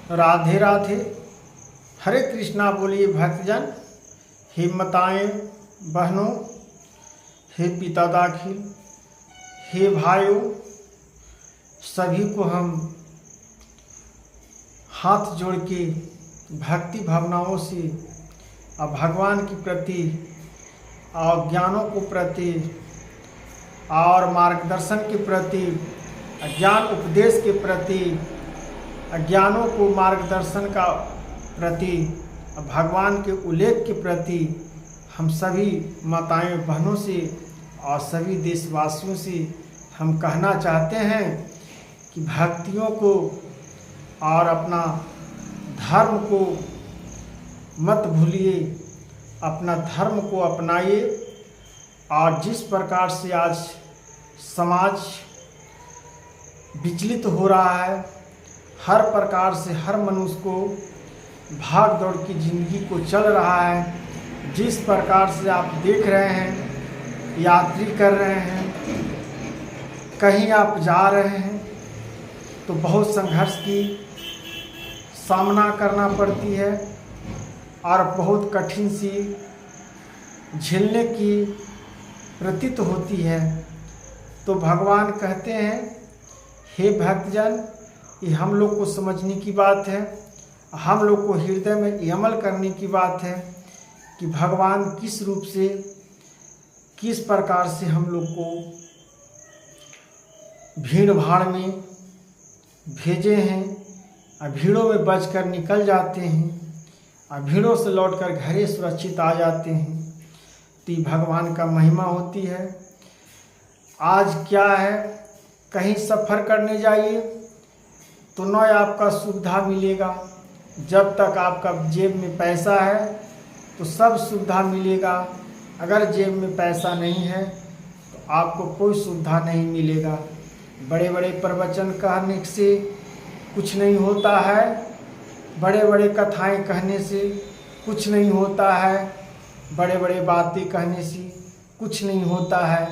राधे राधे। हरे कृष्णा बोलिए भक्तजन। हे माताएं बहनों, हे पिता दाखिल, हे भाइयों, सभी को हम हाथ जोड़ के भक्ति भावनाओं से और भगवान के प्रति और ज्ञानों को प्रति और मार्गदर्शन के प्रति, ज्ञान उपदेश के प्रति, ज्ञानों को मार्गदर्शन का प्रति, भगवान के उल्लेख के प्रति हम सभी माताएं बहनों से और सभी देशवासियों से हम कहना चाहते हैं कि भक्तियों को और अपना धर्म को मत भूलिए, अपना धर्म को अपनाइए। और जिस प्रकार से आज समाज विचलित हो रहा है, हर प्रकार से हर मनुष्य को भाग दौड़ की ज़िंदगी को चल रहा है, जिस प्रकार से आप देख रहे हैं, यात्री कर रहे हैं, कहीं आप जा रहे हैं तो बहुत संघर्ष की सामना करना पड़ती है और बहुत कठिन सी झेलने की प्रतीत होती है। तो भगवान कहते हैं, हे भक्तजन, ये हम लोग को समझने की बात है, हम लोग को हृदय में ये अमल करने की बात है कि भगवान किस रूप से, किस प्रकार से हम लोग को भीड़ भाड़ में भेजे हैं और भीड़ों में बचकर निकल जाते हैं और भीड़ों से लौटकर घरे सुरक्षित आ जाते हैं। तो ये भगवान का महिमा होती है। आज क्या है, कहीं सफ़र करने जाइए तो न आपका सुविधा मिलेगा, जब तक आपका जेब में पैसा है तो सब सुविधा मिलेगा, अगर जेब में पैसा नहीं है तो आपको कोई सुविधा नहीं मिलेगा। बड़े बड़े प्रवचन कहने से कुछ नहीं होता है, बड़े बड़े कथाएं कहने से कुछ नहीं होता है, बड़े बड़े बातें कहने से कुछ नहीं होता है,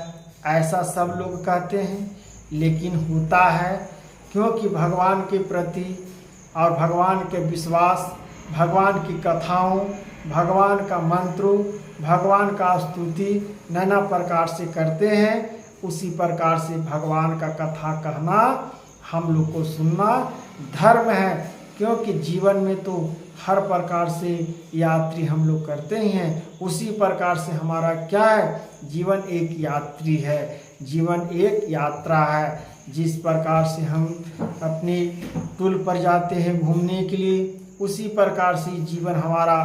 ऐसा सब लोग कहते हैं, लेकिन होता है। क्योंकि भगवान के प्रति और भगवान के विश्वास, भगवान की कथाओं, भगवान का मंत्रों, भगवान का स्तुति नाना प्रकार से करते हैं, उसी प्रकार से भगवान का कथा कहना, हम लोग को सुनना धर्म है। क्योंकि जीवन में तो हर प्रकार से यात्री हम लोग करते ही हैं, उसी प्रकार से हमारा क्या है, जीवन एक यात्री है, जीवन एक यात्रा है। जिस प्रकार से हम अपने टूल पर जाते हैं घूमने के लिए, उसी प्रकार से जीवन हमारा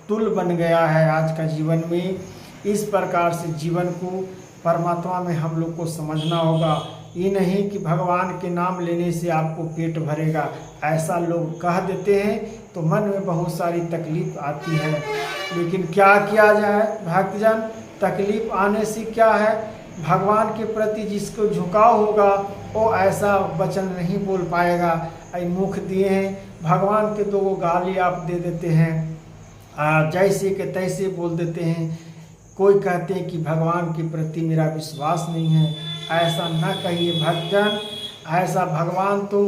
टूल बन गया है आज का जीवन में। इस प्रकार से जीवन को परमात्मा में हम लोग को समझना होगा। ये नहीं कि भगवान के नाम लेने से आपको पेट भरेगा, ऐसा लोग कह देते हैं तो मन में बहुत सारी तकलीफ आती है। लेकिन क्या किया जाए भक्तजन, तकलीफ आने से क्या है, भगवान के प्रति जिसको झुकाव होगा वो ऐसा वचन नहीं बोल पाएगा। मुख दिए हैं, भगवान के दो गाली आप दे देते हैं, जैसे के तैसे बोल देते हैं। कोई कहते हैं कि भगवान के प्रति मेरा विश्वास नहीं है, ऐसा न कहिए भक्तजन। ऐसा भगवान तो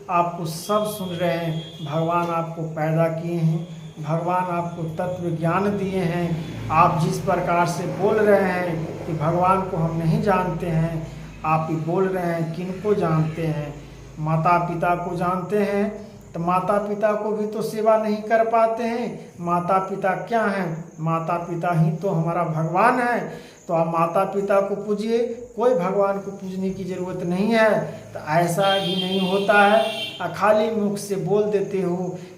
आपको सब सुन रहे हैं, भगवान आपको पैदा किए हैं, भगवान आपको तत्व ज्ञान दिए हैं। आप जिस प्रकार से बोल रहे हैं कि भगवान को हम नहीं जानते हैं, आप ही बोल रहे हैं किनको जानते हैं, माता पिता को जानते हैं, तो माता पिता को भी तो सेवा नहीं कर पाते हैं। माता पिता क्या हैं, माता पिता ही तो हमारा भगवान है। तो आप माता पिता को पूजिए, कोई भगवान को पूजने की ज़रूरत नहीं है। तो ऐसा भी नहीं होता है, खाली मुख से बोल देते हो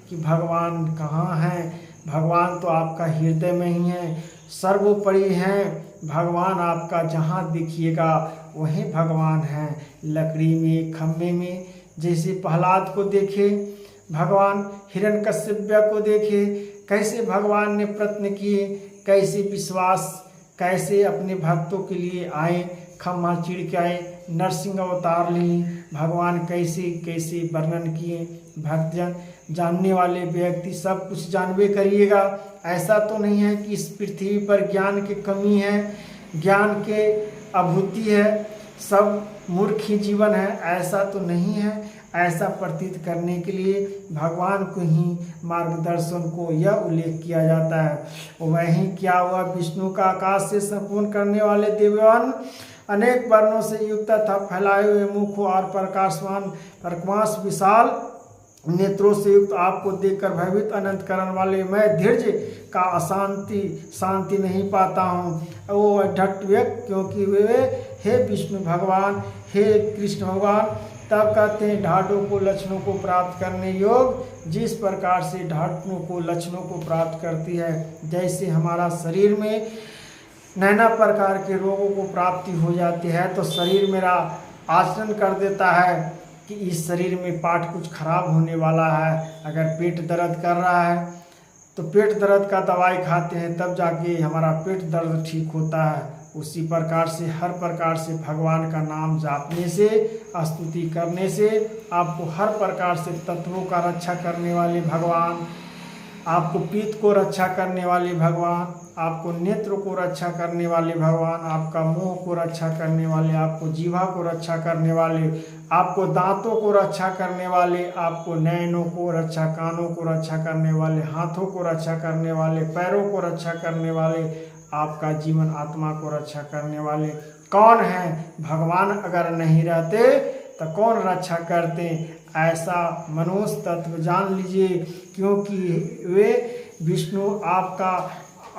कि भगवान कहाँ हैं। भगवान तो आपका हृदय में ही है, सर्वोपरि हैं भगवान। आपका जहाँ देखिएगा वहीं भगवान हैं, लकड़ी में, खम्भे में। जैसे प्रहलाद को देखे भगवान, हिरण्यकश्यप को देखे, कैसे भगवान ने प्रयत्न किए, कैसे विश्वास, कैसे अपने भक्तों के लिए आए, खम्भा चीर के आए, नरसिंह अवतार लिए, भगवान कैसे कैसे वर्णन किए। भक्तजन, जानने वाले व्यक्ति सब कुछ जानबे करिएगा। ऐसा तो नहीं है कि इस पृथ्वी पर ज्ञान की कमी है, ज्ञान के अभूति है, सब मूर्ख ही जीवन है, ऐसा तो नहीं है। ऐसा प्रतीत करने के लिए भगवान को ही मार्गदर्शन को यह उल्लेख किया जाता है। वहीं क्या हुआ, विष्णु का आकाश से संपूर्ण करने वाले दिव्यवान अनेक वर्णों से युक्त था, फैलाए हुए मुख और प्रकाश विशाल नेत्रों से युक्त आपको देखकर भयभीत अनंत करण वाले मैं धैर्य का शांति नहीं पाता हूँ। वो ढट व्यक्त क्योंकि वे हे विष्णु भगवान, हे कृष्ण भगवान, तब कहते हैं ढाटों को लक्षणों को प्राप्त करने योग, जिस प्रकार से ढाटों को लक्षणों को प्राप्त करती है, जैसे हमारा शरीर में नाना प्रकार के रोगों को प्राप्ति हो जाती है, तो शरीर मेरा आचरण कर देता है कि इस शरीर में पार्ट कुछ खराब होने वाला है। अगर पेट दर्द कर रहा है तो पेट दर्द का दवाई खाते हैं, तब जाके हमारा पेट दर्द ठीक होता है। उसी प्रकार से हर प्रकार से भगवान का नाम जापने से, स्तुति करने से आपको हर प्रकार से तत्वों का रक्षा करने वाले भगवान, आपको पीत को रक्षा करने वाले भगवान, आपको नेत्र को रक्षा करने वाले भगवान, आपका मुंह को रक्षा करने वाले, आपको जीवा को रक्षा करने वाले, आपको दांतों को रक्षा करने वाले, आपको नयनों को रक्षा, कानों को रक्षा करने वाले, हाथों को रक्षा करने वाले, पैरों को रक्षा करने वाले, आपका जीवन आत्मा को रक्षा करने वाले कौन है? भगवान अगर नहीं रहते तो कौन रक्षा करते? ऐसा मनुष्य तत्व जान लीजिए, क्योंकि वे विष्णु आपका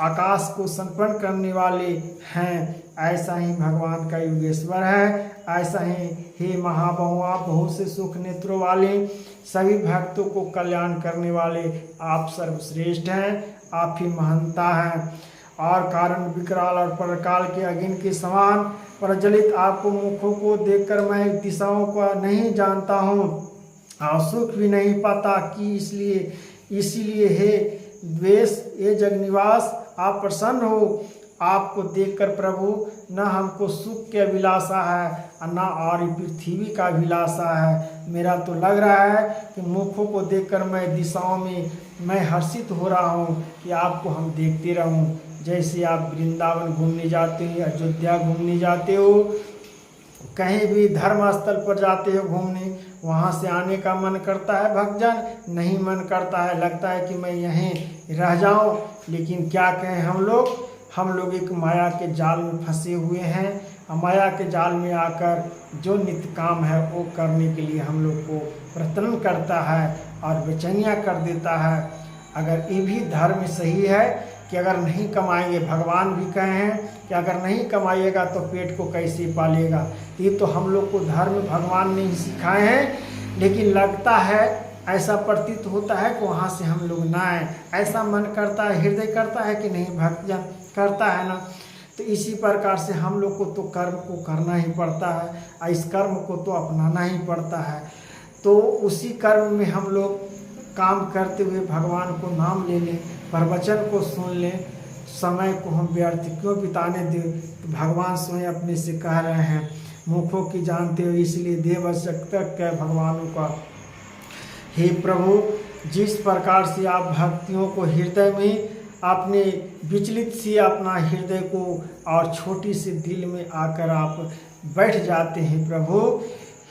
आकाश को संपन्न करने वाले हैं। ऐसा ही भगवान का योगेश्वर है। ऐसा ही हे महाबाहु, आप बहुत से सुख नेत्रों वाले, सभी भक्तों को कल्याण करने वाले आप सर्वश्रेष्ठ हैं। आप ही महानता हैं और कारण विकराल और परकाल के अग्नि के समान प्रज्वलित आपको मुखों को देखकर मैं दिशाओं को नहीं जानता हूँ और सुख भी नहीं पाता कि इसीलिए हे द्वेष, ये जगनिवास, आप प्रसन्न हो। आपको देखकर प्रभु न हमको सुख की अभिलाषा है और न और पृथ्वी का अभिलाषा है। मेरा तो लग रहा है कि मुखों को देखकर मैं दिशाओं में मैं हर्षित हो रहा हूँ कि आपको हम देखते रहूँ। जैसे आप वृंदावन घूमने जाते हो, अयोध्या घूमने जाते हो, कहीं भी धर्म स्थल पर जाते हो घूमने, वहाँ से आने का मन करता है भक्तजन? नहीं मन करता है, लगता है कि मैं यहीं रह जाऊं। लेकिन क्या कहें, हम लोग एक माया के जाल में फंसे हुए हैं। माया के जाल में आकर जो नित्य काम है वो करने के लिए हम लोग को प्रयत्न करता है और बेचैनियाँ कर देता है। अगर ये भी धर्म सही है कि अगर नहीं कमाएंगे, भगवान भी कहे हैं कि अगर नहीं कमाइएगा तो पेट को कैसे पालिएगा। ये तो हम लोग को धर्म भगवान ने ही सिखाए हैं, लेकिन लगता है, ऐसा प्रतीत होता है कि वहाँ से हम लोग ना आए। ऐसा मन करता है, हृदय करता है कि नहीं, भक्तजन करता है ना। तो इसी प्रकार से हम लोग को तो कर्म को करना ही पड़ता है और इस कर्म को तो अपनाना ही पड़ता है। तो उसी कर्म में हम लोग काम करते हुए भगवान को नाम ले लें, प्रवचन को सुन लें, समय को हम व्यर्थ क्यों बिताने दें? तो भगवान स्वयं अपने से कह रहे हैं, मुखों की जानते हो इसलिए देव शक्ति भगवानों का। हे प्रभु, जिस प्रकार से आप भक्तियों को हृदय में अपने विचलित सी अपना हृदय को और छोटी सी दिल में आकर आप बैठ जाते हैं प्रभु।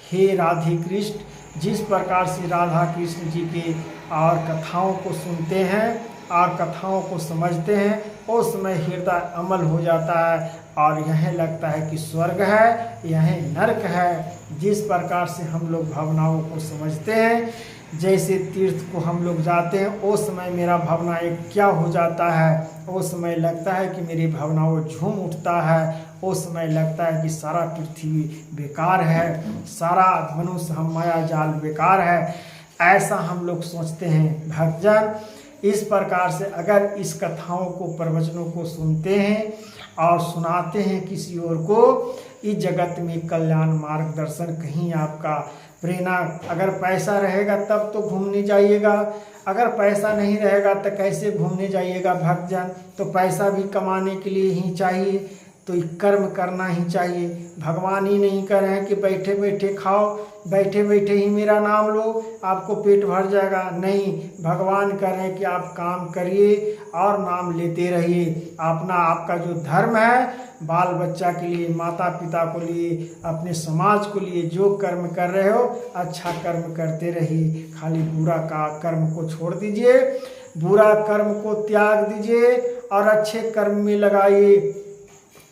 हे राधे कृष्ण, जिस प्रकार से राधा कृष्ण जी के और कथाओं को सुनते हैं और कथाओं को समझते हैं, उस समय हृदय अमल हो जाता है और यह लगता है कि स्वर्ग है, यह नरक है। जिस प्रकार से हम लोग भावनाओं को समझते हैं, जैसे तीर्थ को हम लोग जाते हैं, उस समय मेरा भावना एक क्या हो जाता है, उस समय लगता है कि मेरी भावनाओं झूम उठता है। उस समय लगता है कि सारा पृथ्वी बेकार है, सारा मनुष्य हम माया जाल बेकार है। ऐसा हम लोग सोचते हैं भक्तजन। इस प्रकार से अगर इस कथाओं को, प्रवचनों को सुनते हैं और सुनाते हैं किसी और को, इस जगत में कल्याण मार्गदर्शन कहीं आपका प्रेरणा, अगर पैसा रहेगा तब तो घूमने जाइएगा, अगर पैसा नहीं रहेगा तो कैसे घूमने जाइएगा भक्तजन? तो पैसा भी कमाने के लिए ही चाहिए, तो ये कर्म करना ही चाहिए। भगवान ही नहीं कह रहे हैं कि बैठे बैठे खाओ, बैठे बैठे ही मेरा नाम लो, आपको पेट भर जाएगा। नहीं, भगवान कह रहे हैं कि आप काम करिए और नाम लेते रहिए। अपना आपका जो धर्म है, बाल बच्चा के लिए, माता पिता को लिए, अपने समाज को लिए जो कर्म कर रहे हो, अच्छा कर्म करते रहिए। खाली बुरा का कर्म को छोड़ दीजिए, बुरा कर्म को त्याग दीजिए और अच्छे कर्म में लगाइए।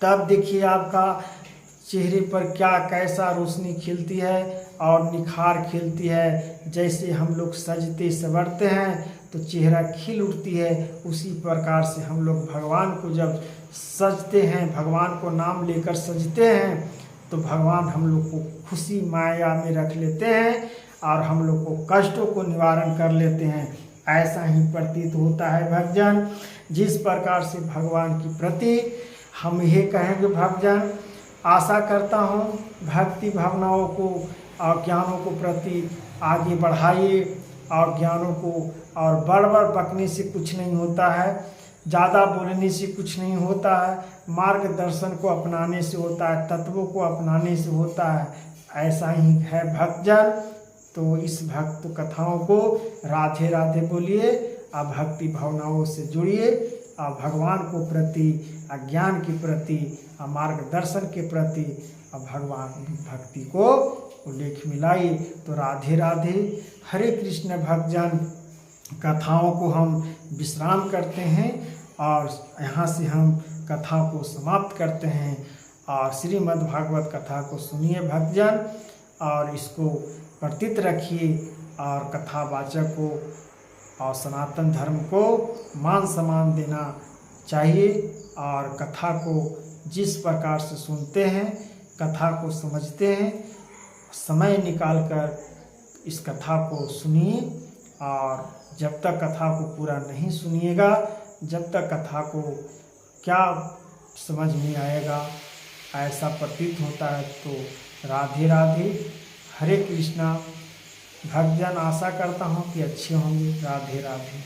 तब देखिए आपका चेहरे पर क्या कैसा रोशनी खिलती है और निखार खिलती है। जैसे हम लोग सजते संवरते हैं तो चेहरा खिल उठती है, उसी प्रकार से हम लोग भगवान को जब सजते हैं, भगवान को नाम लेकर सजते हैं, तो भगवान हम लोग को खुशी माया में रख लेते हैं और हम लोग को कष्टों को निवारण कर लेते हैं। ऐसा ही प्रतीत होता है भक्तजन। जिस प्रकार से भगवान के प्रति हम ये कहेंगे भक्तजन, आशा करता हूँ भक्ति भावनाओं को और ज्ञानों को प्रति आगे बढ़ाइए। और ज्ञानों को और बड़ बकने से कुछ नहीं होता है, ज़्यादा बोलने से कुछ नहीं होता है, मार्गदर्शन को अपनाने से होता है, तत्वों को अपनाने से होता है। ऐसा ही है भक्तजन। तो इस भक्त कथाओं को राधे राधे बोलिए, आप भक्ति भावनाओं से जुड़िए और भगवान को प्रति, ज्ञान के प्रति, मार्गदर्शन के प्रति भगवान भक्ति को उल्लेख मिलाइए। तो राधे राधे, हरे कृष्ण भक्तजन। कथाओं को हम विश्राम करते हैं और यहाँ से हम कथा को समाप्त करते हैं। और श्रीमद् भागवत कथा को सुनिए भक्तजन और इसको प्रतीत रखिए और कथावाचक को और सनातन धर्म को मान सम्मान देना चाहिए। और कथा को जिस प्रकार से सुनते हैं, कथा को समझते हैं, समय निकालकर इस कथा को सुनिए। और जब तक कथा को पूरा नहीं सुनिएगा, जब तक कथा को क्या समझ में आएगा, ऐसा प्रतीत होता है। तो राधे राधे, हरे कृष्णा। भक्तजन आशा करता हूँ कि अच्छे होंगे। राधे राधे।